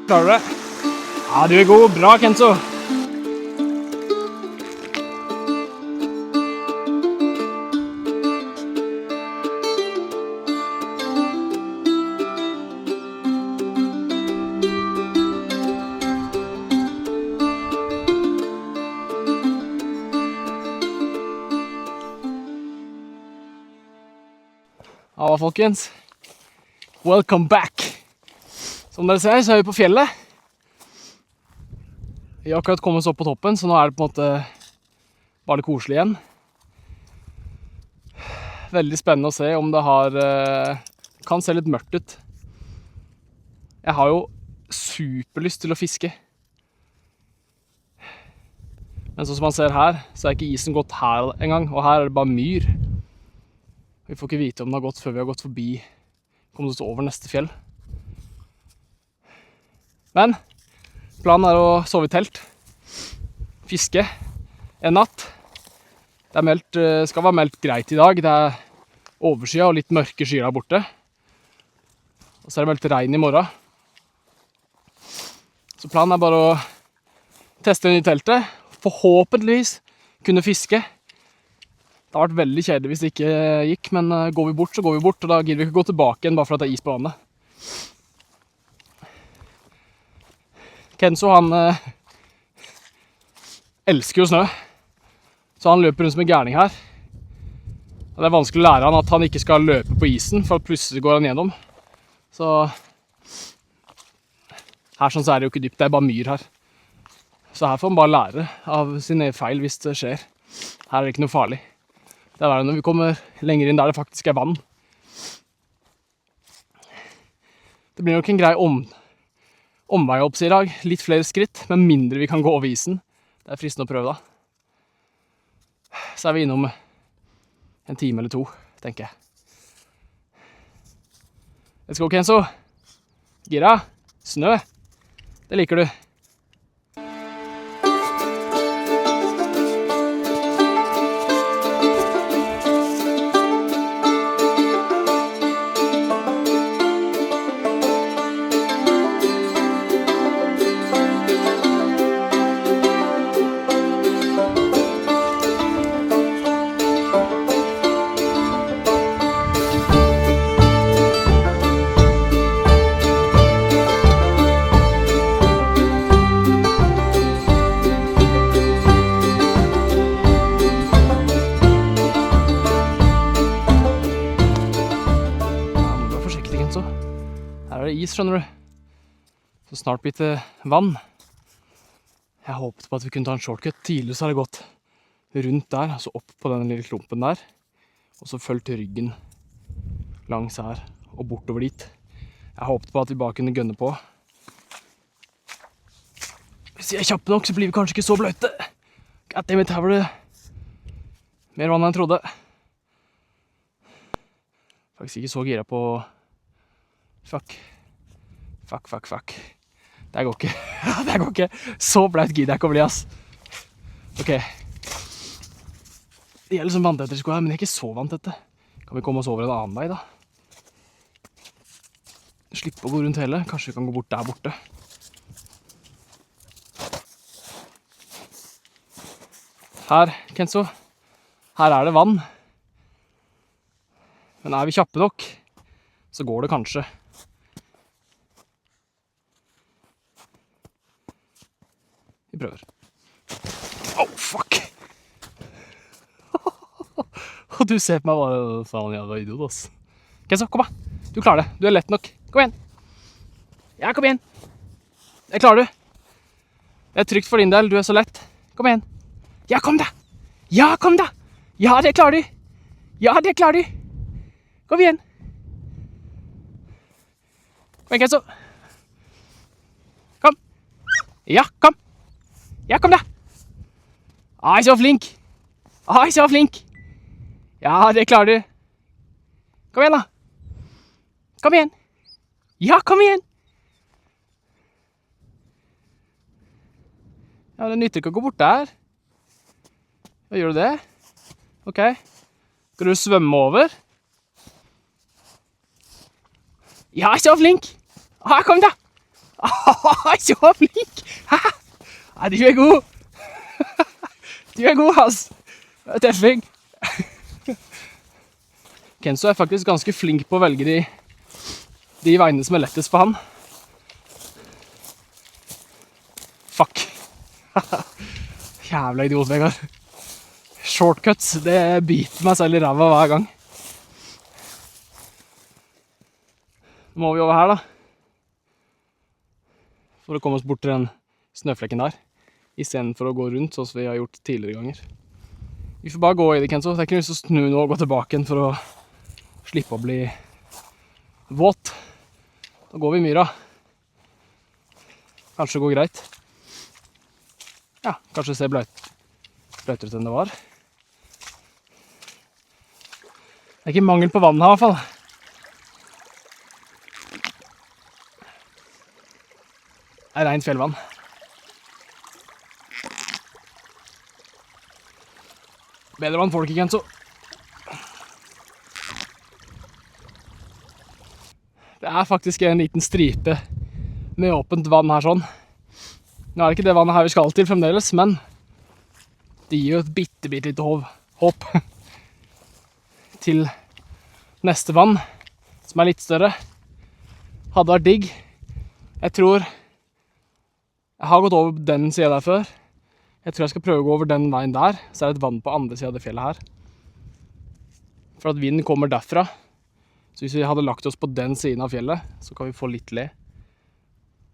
Klarer du det? Ja, du er god. Bra, Kenzo. Ja, folkens. Welcome back. Som dere ser, så er vi på fjellet. Vi har akkurat kommet oss opp på toppen, så nå er det på en måte bare litt koselig igjen. Veldig spennende å se om det kan se litt mørkt ut. Jeg har jo superlyst til å fiske. Men sånn som man ser her, så er ikke isen gått her engang, og her er det bare myr. Vi får ikke vite om den har gått før vi har gått forbi, kommet oss over neste fjell. Men planen er å sove i telt, fiske en natt. Det skal være meldt greit i dag. Det er overskyet og litt mørke skyer der borte. Og så er det meldt regn i morgen. Så planen er bare å teste den i teltet, forhåpentligvis kunne fiske. Det har vært veldig kjedelig hvis det ikke gikk, men går vi bort, så går vi bort, og da gidder vi ikke gå tilbake igjen bare for at det er is på vannet. Kenzo, han elsker jo snø, så han løper rundt som en gærning her. Og det er vanskelig å lære han at han ikke skal løpe på isen, for plutselig går han gjennom. Så her sånn så er det jo ikke dypt, det er bare myr her. Så her får han bare lære av sine feil hvis det skjer. Her er det ikke noe farlig. Det er verre når vi kommer lenger inn der det faktisk er vann. Det blir nok en grei omvei opp i dag. Litt flere skritt, men mindre vi kan gå over isen. Det er fristende å prøve da. Så er vi innom en time eller to, tenker jeg. Let's go, Kenzo. Gira. Snø. Det liker du. Her er det is, skjønner du. Så snart blir det vann. Jeg håpet på at vi kunne ta en shortcut. Tidligere så har det gått rundt der, altså opp på den lille klumpen der. Og så følt ryggen langs her og bortover dit. Jeg håpet på at vi bare kunne gønne på. Hvis vi er kjappe nok, så blir vi kanskje ikke så bløyte. Goddammit, her var det mer vann enn jeg trodde. Faktisk ikke så gira på... Fuck. Det går ikke. Det går ikke. Så bløyt gidder jeg ikke å bli, ass. Ok. Det gjelder som vanntetter sko her, men jeg er ikke så vanntette. Kan vi komme oss over en annen vei, da? Slippe å gå rundt hele. Kanskje vi kan gå bort der borte. Her, Kenzo. Her er det vann. Men er vi kjappe nok, så går det kanskje. Vi prøver. Oh, fuck! Og du ser på meg bare, faen, jævla idiot, ass. Kenzo, kom da. Du klarer det. Du er lett nok. Kom igjen. Ja, kom igjen. Det klarer du. Det er trygt for din del. Du er så lett. Kom igjen. Ja, kom da. Ja, kom da. Ja, det klarer du. Ja, det klarer du. Kom igjen. Kom igjen, Kenzo. Kom. Ja, kom. Ja, kom da. Ai, så flink. Ai, så flink. Ja, det klarer du. Kom igjen da. Kom igjen. Ja, kom igjen. Ja, det nytter ikke å gå bort der. Hva gjør du det? Ok. Skal du svømme over? Ja, så flink. Ah, kom da. Så flink! Nei, du er god! Du er god, ass! Teffing! Kenzo er faktisk ganske flink på å velge de veiene som er lettest for han. Fuck. Jævla idiot, Vegard. Shortcuts, det biter meg selv i ræva hver gang. Nå må vi over her da. For å komme oss bort til den snøflekken der. I stedet for å gå rundt, sånn som vi har gjort tidligere ganger. Vi får bare gå i det, Kenzo. Det er ikke lyst til å snu nå og gå tilbake igjen for å slippe å bli våt. Da går vi i myra. Kanskje det går greit. Ja, kanskje det ser bløytere enn det var. Det er ikke mangel på vann her i hvert fall. Det er rent fjellvann. Bedre vann får du ikke, Kenzo. Det er faktisk en liten stripe med åpent vann her sånn. Nå er det ikke det vannet her vi skal til fremdeles, men det gir jo et bitte lite håp til neste vann, som er litt større. Hadde vært digg. Jeg tror jeg har gått over den siden der før. Jeg tror jeg skal prøve å gå over den veien der, så er det et vann på andre siden av det fjellet her. For at vinden kommer derfra. Så hvis vi hadde lagt oss på den siden av fjellet, så kan vi få litt le.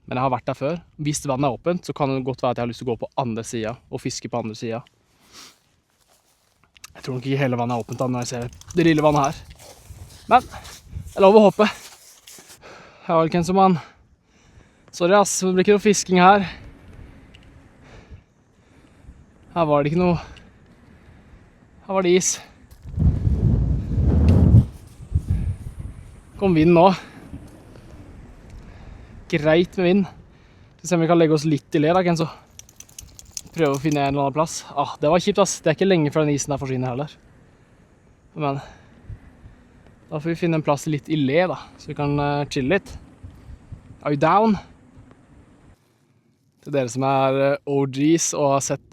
Men jeg har vært der før. Hvis vannet er åpent, så kan det godt være at jeg har lyst til å gå på andre siden og fiske på andre siden. Jeg tror nok ikke hele vannet er åpent da når jeg ser det lille vannet her. Men jeg lover å håpe. Jeg var ikke en som mann. Sorry ass, det blir ikke noe fisking her. Her var det ikke noe. Her var det is. Kom vind nå. Greit med vind. Så se om vi kan legge oss litt i le da, Kenzo. Prøve å finne en eller annen plass. Det var kjipt ass. Det er ikke lenge før den isen der forsvinner heller. Men da får vi finne en plass litt i le da, så vi kan chille litt. Are you down? Til dere som er OGs og har sett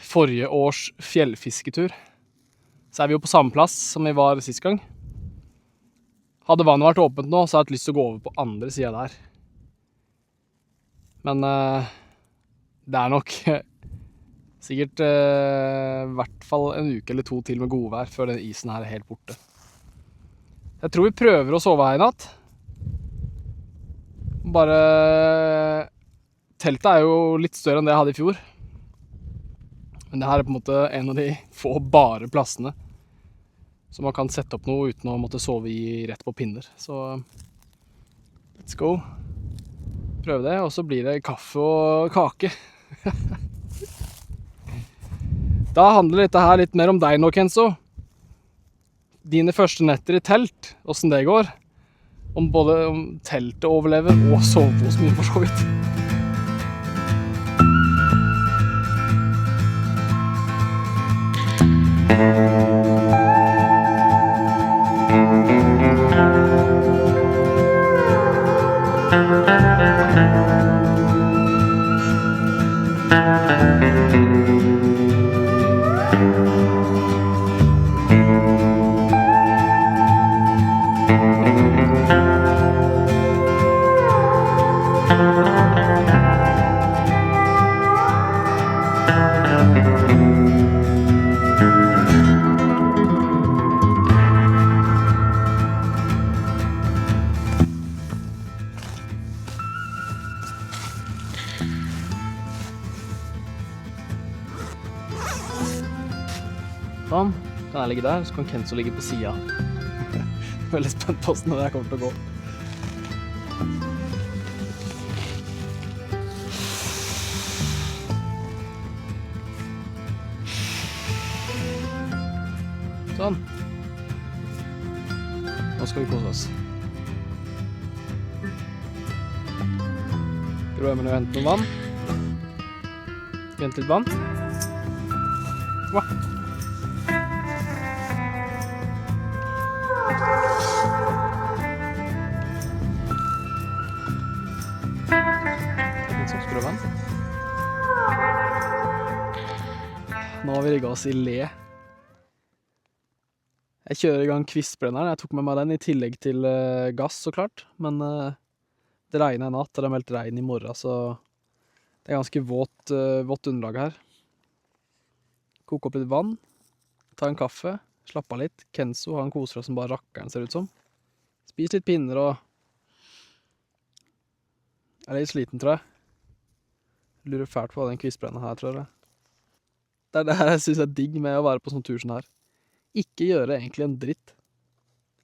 forrige års fjellfisketur, så er vi jo på samme plass som vi var sist gang. Hadde vannet vært åpent nå, så hadde jeg hatt lyst til å gå over på andre siden der. Men det er nok sikkert i hvert fall en uke eller to til med godvær før den isen her er helt borte. Jeg tror vi prøver å sove her i natt. Bare teltet er jo litt større enn det jeg hadde i fjor. Men det her er på en måte en av de få bare plassene så man kan sette opp noe uten å måtte sove i rett på pinner. Så let's go. Prøve det, og så blir det kaffe og kake. Da handler dette her litt mer om deg nå, Kenzo. Dine første netter i telt, hvordan det går. Om både teltet overlever og soveposen min for så vidt. Sånn, kan jeg ligge der, så kan Kenzo ligge på siden. Veldig spent på hvordan det kommer til å gå. Sånn. Nå skal vi kose oss. Prøver jeg med å hente noe vann. Vente litt vann. Wow. nå har vi rigget oss i le. Jeg kjører i gang kvistbrenneren. Jeg tok med meg den i tillegg til gass, så klart. Men det regner i natt, og det er meldt regn i morgen, så det er ganske vått underlag her. Koke opp litt vann, ta en kaffe, slappe av litt. Kenzo, han koser oss som bare rakkeren, ser ut som. Spis litt pinner og er litt sliten, tror jeg. Lurer fælt på hva den kvistbrenneren her, tror jeg. Det er det her jeg synes er digg med å være på sånn tur sånn her. Ikke gjøre egentlig en dritt.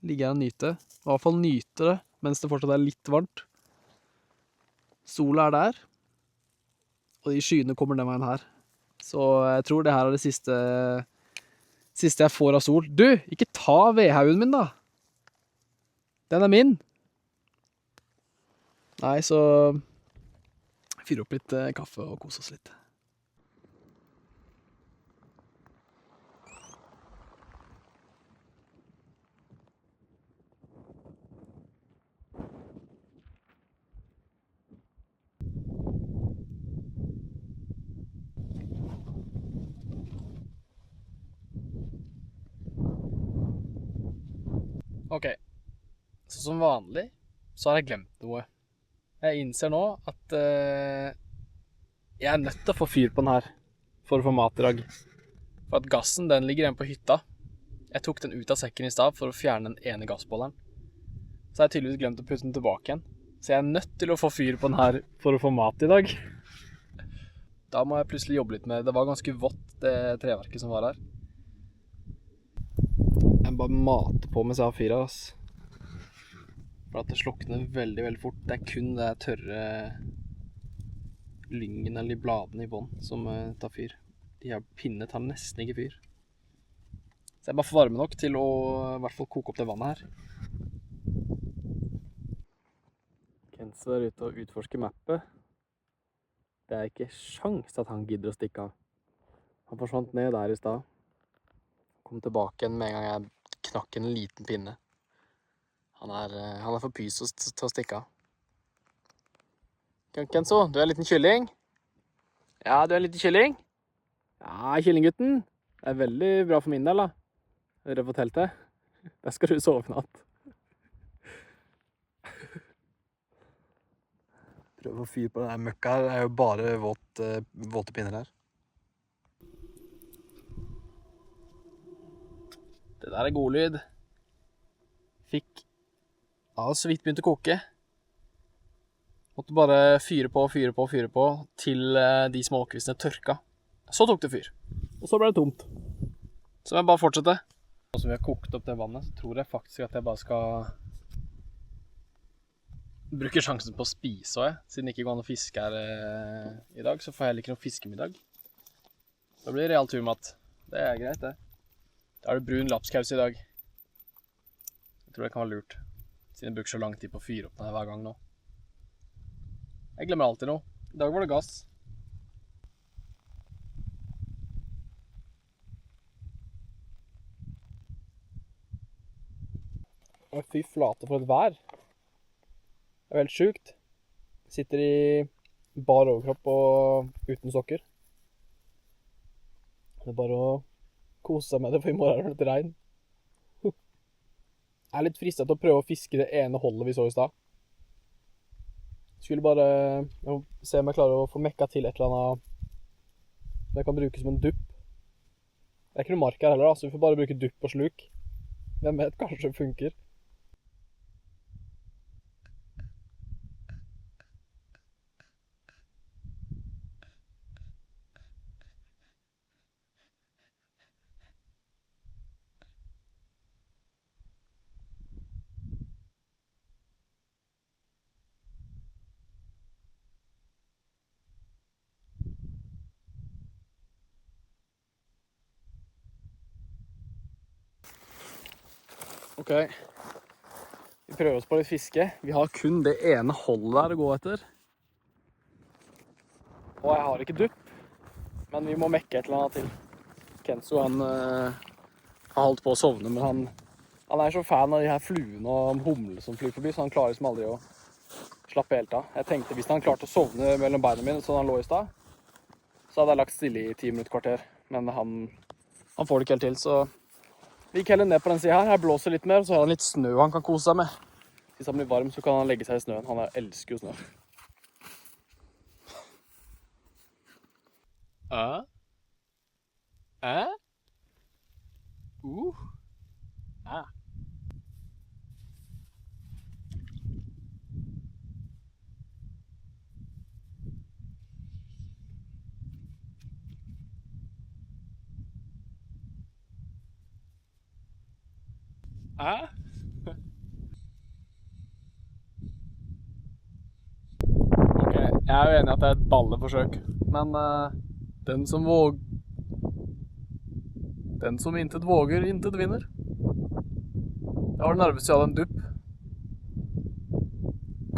Ligge her og nyte. I hvert fall nyte det, mens det fortsatt er litt varmt. Sola er der, og de skyene kommer den veien her. Så jeg tror det her er det siste jeg får av sol. Du, ikke ta vedhaugen min da! Den er min! Nei, så fyr opp litt kaffe og kose oss litt. Ok, så som vanlig så har jeg glemt noe. Jeg innser nå at jeg er nødt til å få fyr på den her for å få mat i dag. For at gassen, den ligger igjen på hytta. Jeg tok den ut av sekken i stad for å fjerne den ene gassbolleren. Så har jeg tydeligvis glemt å putte den tilbake igjen. Så jeg er nødt til å få fyr på den her for å få mat i dag. Da må jeg plutselig jobbe litt med det. Det var ganske vått, det treverket som var her. Jeg bare mater på mens jeg har fyret, ass. For at det slukner veldig, veldig fort. Det er kun det tørre lyngen eller de bladene i bånd som tar fyr. De her pinnene tar nesten ikke fyr. Så jeg bare får varme nok til å i hvert fall koke opp det vannet her. Kenzo er ute og utforsker mappet. Det er ikke sjans at han gidder å stikke av. Han forsvant ned der i stad. Kom tilbake igjen med en gang jeg knakk en liten pinne. Han er for pysos til å stikke av. Kenzo, du er en liten kylling? Ja, du er en liten kylling? Ja, kyllinggutten. Det er veldig bra for min del, da. Har dere fortalt det? Der skal du sove i natt. Prøv å få fyr på den møkka her. Det er jo bare våte pinner her. Det der er god lyd. Fikk så vidt begynt å koke. Måtte bare fyre på til de småkvistene tørka. Så tok det fyr. Og så ble det tomt. Så må jeg bare fortsette. Nå som vi har kokt opp det vannet, så tror jeg faktisk at jeg bare skal bruke sjansen på å spise også, siden det ikke går an å fiske her i dag, så får jeg heller ikke noe fiskemiddag. Da blir det real turmat. Det er greit, det. Da er det brun lapskaus i dag. Jeg tror det kan være lurt, siden jeg bruker så lang tid på å fyre opp denne hver gang nå. Jeg glemmer alltid noe. I dag var det gass. Fy flate for et vær. Det er helt sjukt. Sitter i bar overkropp og uten sokker. Det er bare å kose seg med det, for i morgen er det litt regn. Jeg er litt fristet til å prøve å fiske det ene holdet vi så i stad. Skulle bare se om jeg klarer å få mekka til et eller annet som jeg kan bruke som en dupp. Det er ikke noe mark her heller, så vi får bare bruke dupp og sluk. Hvem vet, kanskje det funker. Ok, vi prøver oss på litt fiske. Vi har kun det ene holdet der å gå etter. Og jeg har ikke dupp, men vi må mekke et eller annet til. Kenzo, han har holdt på å sovne, men han er så fan av de her fluene og humlene som flyr forbi, så han klarer liksom aldri å slappe helt av. Jeg tenkte hvis han klarte å sovne mellom beina mine sånn han lå i stad, så hadde jeg lagt stille i 10 minutter kvarter. Men han får det ikke helt til, så vi gikk heller ned på den siden her. Her blåser litt mer, og så har han litt snø han kan kose seg med. Hvis han blir varm, så kan han legge seg i snøen. Han elsker jo snø. Ok, jeg er jo enig i at det er et balleforsøk, men den som intet våger, intet vinner. Jeg var nervøs jeg hadde en dupp.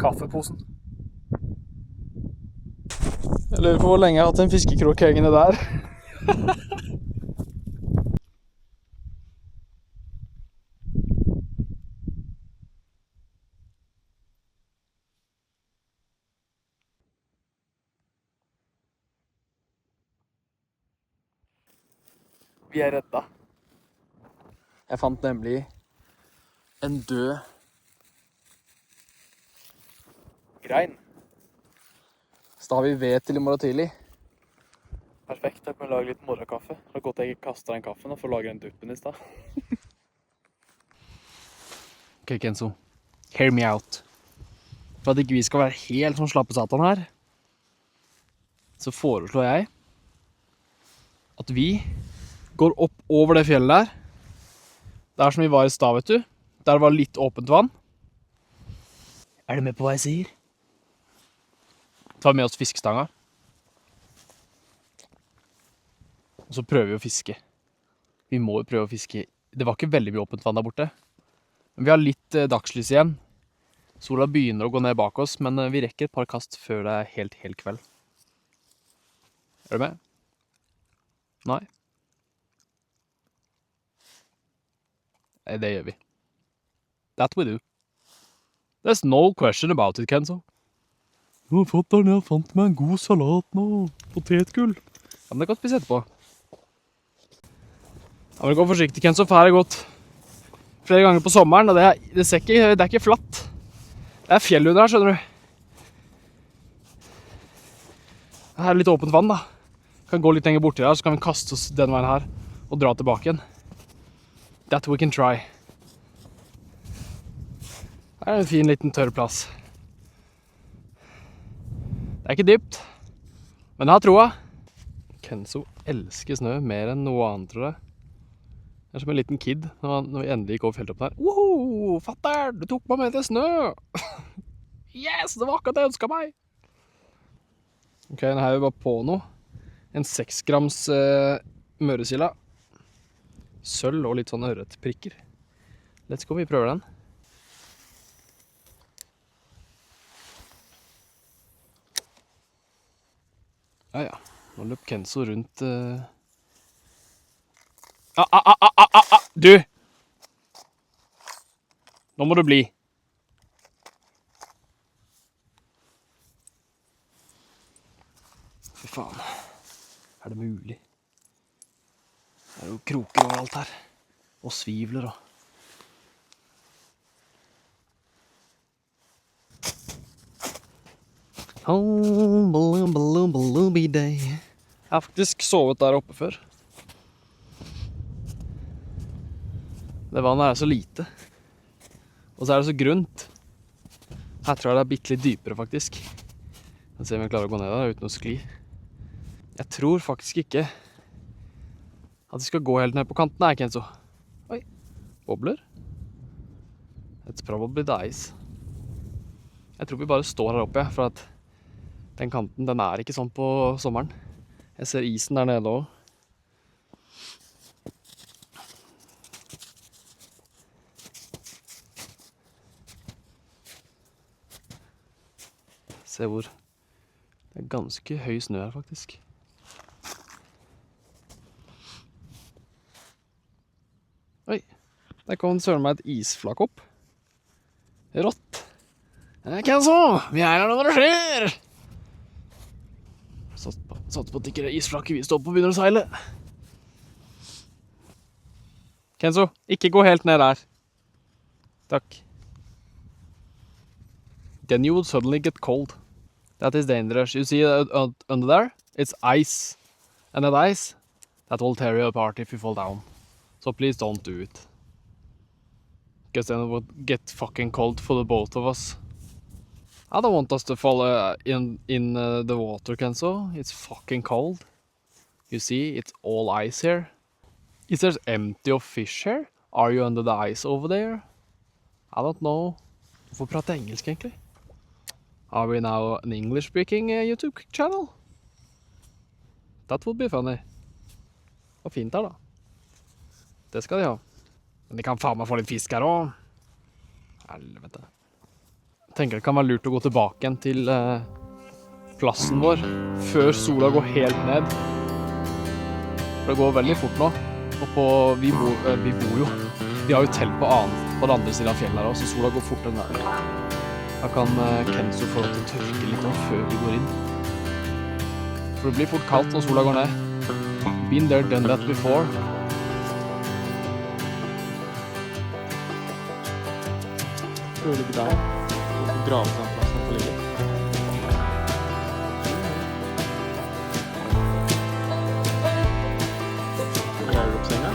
Kaffeposen. Jeg lurer på hvor lenge jeg har hatt en fiskekrok hengende der. Vi er redda. Jeg fant nemlig en død grein. Så da har vi ved til i morgen tidlig. Perfekt, jeg kan lage litt morgenkaffe. Det er godt jeg ikke kaster den kaffen og får lage den duppen i sted. Ok, Kenzo. Hear me out. For at ikke vi skal være helt sånn slappe satan her, så foreslår jeg at vi går opp over det fjellet der. Der som vi var i stad, vet du. Der var litt åpent vann. Er du med på hva jeg sier? Tar med oss fiskestanga. Og så prøver vi å fiske. Vi må jo prøve å fiske. Det var ikke veldig mye åpent vann der borte. Men vi har litt dagslys igjen. Sola begynner å gå ned bak oss, men vi rekker et par kast før det er helt kveld. Er du med? Nei? Det gjør vi. That we do. There's no question about it, Kenzo. Nå, fatteren, jeg fant meg en god salat nå. Potetgull. Ja, men det kan vi spise etterpå. Ja, men gå forsiktig, Kenzo, for her er gått flere ganger på sommeren, og det er ikke flatt. Det er fjell under her, skjønner du. Her er litt åpent vann, da. Kan gå litt lenger borti her, så kan vi kaste oss den veien her og dra tilbake igjen. That we can try. Her er en fin liten tørr plass. Det er ikke dypt, men jeg har troa. Kenzo elsker snø mer enn noe annet, tror jeg. Det er som en liten kid når vi endelig gikk over fjelltoppen her. Woho, fatter, du tok meg med til snø! Yes, det var akkurat det jeg ønsket meg! Ok, nå har vi bare på noe. En 6 grams møresilla. Sølv og litt sånn ørretprikker. Let's go, vi prøver den. Ja. Nå løp Kenzo rundt... Du! Nå må du bli. Fy faen. Er det mulig? Det er jo kroker overalt her. Og svivler og... Jeg har faktisk sovet der oppe før. Det vannet er så lite. Og så er det så grunt. Her tror jeg det er bitte litt dypere faktisk. Jeg ser om jeg klarer å gå ned der uten å skli. Jeg tror faktisk ikke at vi skal gå helt ned på kanten her, Kenzo. Oi, bobler. It's probably the ice. Jeg tror vi bare står her oppe, for at den kanten, den er ikke sånn på sommeren. Jeg ser isen der nede også. Se hvor. Det er ganske høy snø her, faktisk. Oi, der kom søren meg et isflak opp. Rått. Kenzo, vi er her når det skjer! Så Satt på at ikke det isflaket vi står på begynner å seile. Kenzo, ikke gå helt ned der. Takk. Then you would suddenly get cold. That is dangerous. You see under there? It's ice. And that ice, that will tear you apart if you fall down. So please don't do it. Because then it would get fucking cold for the both of us. I don't want us to fall in the water, Kenzo. It's fucking cold. You see, it's all ice here. Is there empty of fish here? Are you under the ice over there? I don't know. Hvorfor prater jeg engelsk egentlig? Are we now an English-speaking YouTube channel? That would be funny. Og fint her da. Det skal de ha. Men de kan faen meg få litt fisk her også. Helvete. Jeg tenker det kan være lurt å gå tilbake igjen til plassen vår før sola går helt ned. For det går veldig fort nå. Og vi bor jo. Vi har jo telt på den andre siden av fjellet her også, så sola går fort den der. Da kan Kenzo få lov til å tørke litt nå før vi går inn. For det blir fort kaldt når sola går ned. Been there, done that before. Prøver ikke der. Grave seg en plass han får ligge. Greier du opp senga?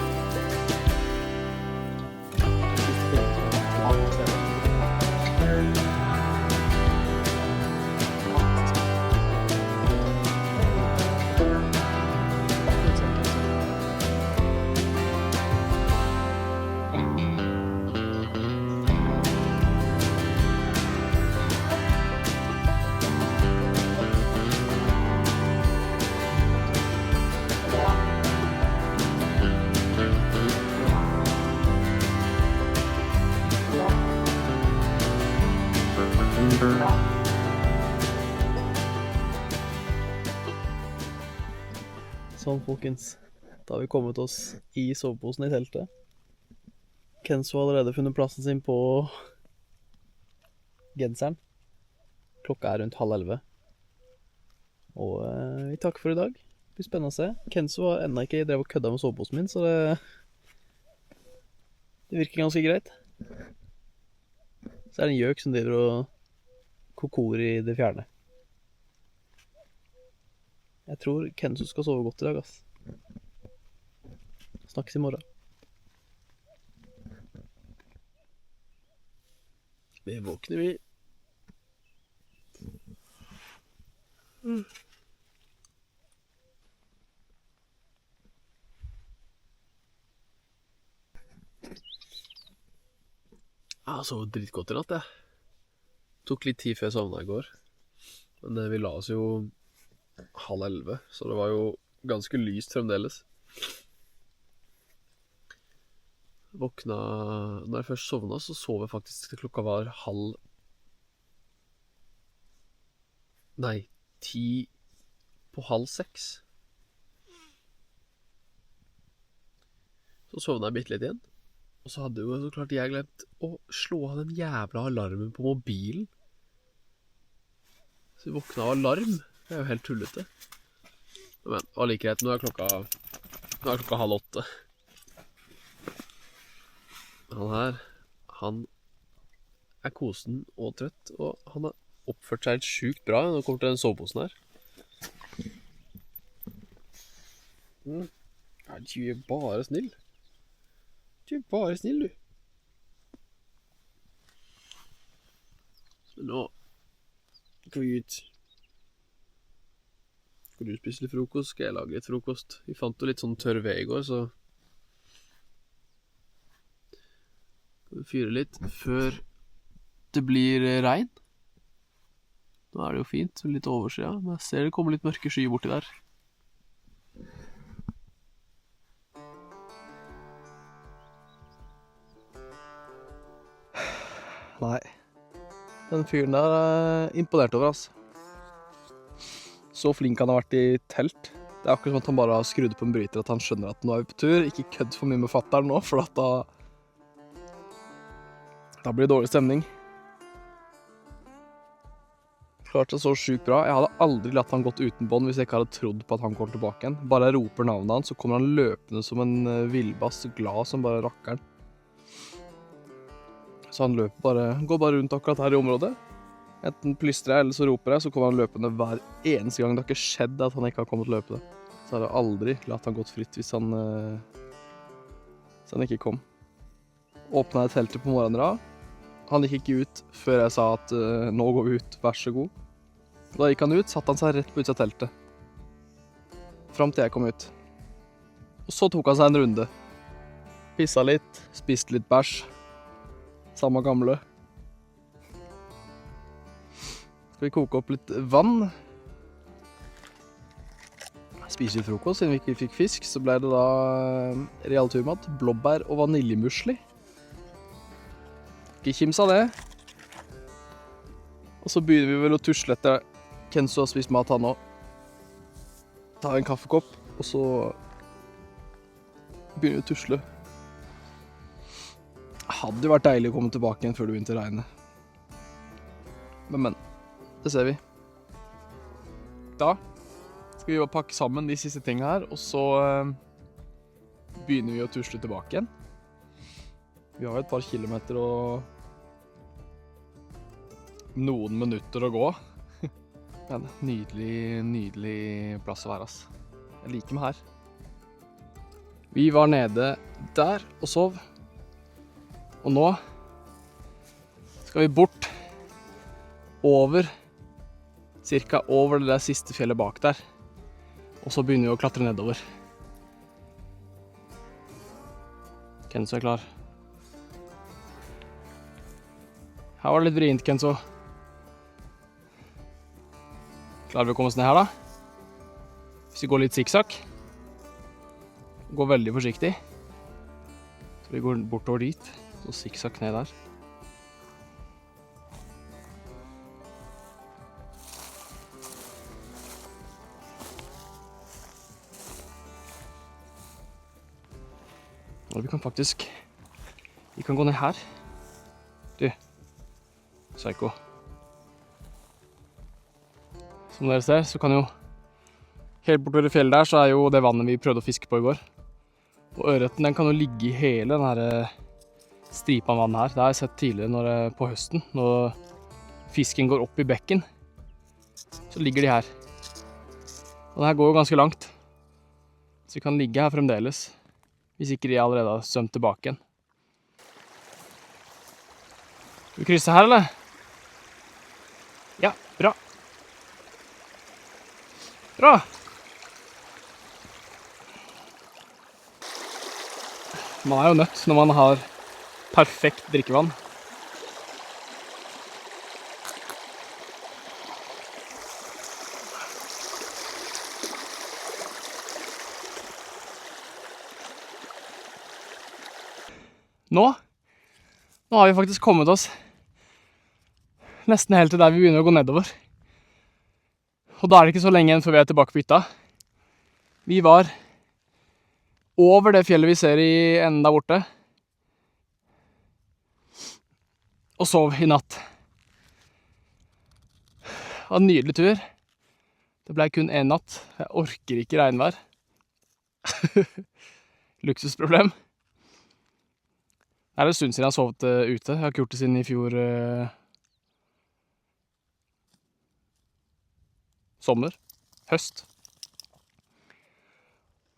Sånn folkens, da har vi kommet oss i soveposen i teltet. Kenzo har allerede funnet plassen sin på genseren. Klokka er rundt 10:30. Og vi takker for i dag. Det blir spennende å se. Kenzo har enda ikke drevet og kødda med soveposen min, så det virker ganske greit. Så er det en gjøk som driver og kokor i det fjerne. Jeg tror Kenzo skal sove godt i dag, ass. Snakkes i morgen. Vi våkner, vi. Jeg sov dritgodt i natt, jeg. Tok litt tid før jeg sovna i går. Men vi la oss jo 10:30, så det var jo ganske lyst fremdeles. Våkna, når jeg først sovna, så sov jeg faktisk til klokka var 10 på 5:30. Så sovna jeg bitte litt igjen. Og så hadde jo så klart jeg glemt å slå av den jævla alarmen på mobilen. Så vi våkna av alarm. Det er jo helt tullete. Men det var like greit. Nå er klokka 7:30. Han her, han er kosen og trøtt, og han har oppført seg helt sykt bra når det kommer til den soveposen her. Ja, du er bare snill. Du er bare snill, du. Så nå går vi ut. Skal du spise litt frokost? Skal jeg lage litt frokost? Vi fant jo litt sånn tørr ved i går, så skal vi fyre litt før det blir regn. Nå er det jo fint, litt oversida, men jeg ser det kommer litt mørke skyer borti der. Nei, den fyren der er imponert over, altså. Så flink han har vært i telt. Det er akkurat som at han bare har skrudd på en bryter, at han skjønner at nå er vi på tur. Ikke kødd for mye med fatteren nå, for at da blir det dårlig stemning. Klarte det så sjukt bra. Jeg hadde aldri latt han gått uten bånd hvis jeg ikke hadde trodd på at han kommer tilbake igjen. Bare jeg roper navnet hans, så kommer han løpende som en villbass, glad som bare rakkeren. Så han går bare rundt akkurat her i området. Enten plystrer jeg, eller så roper jeg, så kommer han løpende hver eneste gang. Det har ikke skjedd at han ikke har kommet løpende. Så har jeg aldri latt han gått fritt hvis han ikke kom. Åpnet jeg teltet på morgenen da. Han gikk ikke ut før jeg sa at nå går vi ut, vær så god. Da gikk han ut, satt han seg rett på utsida av teltet. Fram til jeg kom ut. Og så tok han seg en runde. Pissa litt, spiste litt bæsj. Samme gamle. Skal vi koke opp litt vann. Spise litt frokost, siden vi ikke fikk fisk, så ble det da real turmat, blåbær og vaniljemusli. Ikke kimsa det. Og så begynner vi vel å tusle etter Kenzo har spist mat han også. Ta en kaffekopp, og så begynner vi å tusle. Hadde jo vært deilig å komme tilbake igjen før det begynte å regne. Men, det ser vi. Da skal vi jo pakke sammen de siste tingene her, og så begynner vi å tusle tilbake igjen. Vi har jo et par kilometer og noen minutter å gå. Men nydelig plass å være, ass. Jeg liker meg her. Vi var nede der og sov. Og nå skal vi bort over, cirka over det der siste fjellet bak der. Og så begynner vi å klatre nedover. Kenzo er klar. Her var det litt vrient, Kenzo. Klarer vi å komme oss ned her da? Hvis vi går litt sikksakk. Går veldig forsiktig. Så vi går bortover dit, og sikksakk ned der. Og vi kan gå ned her. Du, psyko. Som dere ser, så kan jo helt bortover i fjellet der, så er jo det vannet vi prøvde å fiske på i går. Og ørreten, den kan jo ligge i hele den her stripa av vann her. Det har jeg sett tidligere på høsten, når fisken går opp i bekken, så ligger de her. Og den her går jo ganske langt, så vi kan ligge her fremdeles, hvis ikke de allerede har svømt tilbake igjen. Skal vi krysse her, eller? Ja, bra. Bra! Man er jo nødt når man har perfekt drikkevann. Nå har vi faktisk kommet oss nesten helt til der vi begynner å gå nedover. Og da er det ikke så lenge igjen før vi er tilbake på hytta. Vi var over det fjellet vi ser i enden der borte. Og sov i natt. Det var en nydelig tur. Det ble kun en natt. Jeg orker ikke regnvær. Luksusproblem. Det er en stund siden jeg har sovet ute. Jeg har ikke gjort det siden i fjor sommer, høst.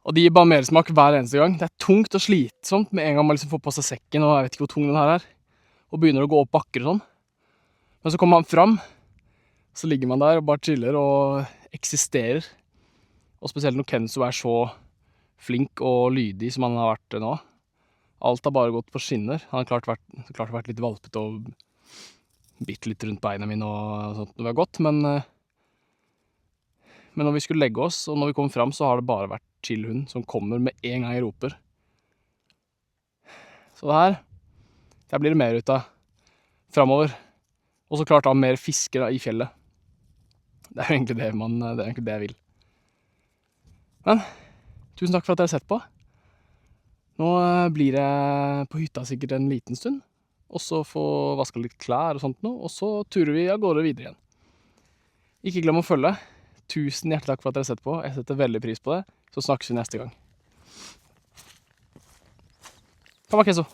Og de gir bare mersmak hver eneste gang. Det er tungt og slitsomt med en gang man liksom får på seg sekken, og jeg vet ikke hvor tung den her er, og begynner å gå opp bakker og sånn. Men så kommer man fram, så ligger man der og bare chiller og eksisterer. Og spesielt når Kenzo er så flink og lydig som han har vært nå. Alt har bare gått på skinner. Han har klart vært litt valpete og bitt litt rundt beina mine og sånt når vi har gått, men når vi skulle legge oss, og når vi kom fram, så har det bare vært chill hund som kommer med en gang jeg roper. Så der blir det mer ut av fremover. Og så klart da mer fisker da, i fjellet. Det er jo egentlig det jeg vil. Men, tusen takk for at dere har sett på. Nå blir jeg på hytta sikkert en liten stund, og så få vasket litt klær og sånt nå, og så turer vi av gårde videre igjen. Ikke glem å følge. Tusen hjertelig takk for at dere har sett på. Jeg setter veldig pris på det. Så snakkes vi neste gang. Kom, Keso.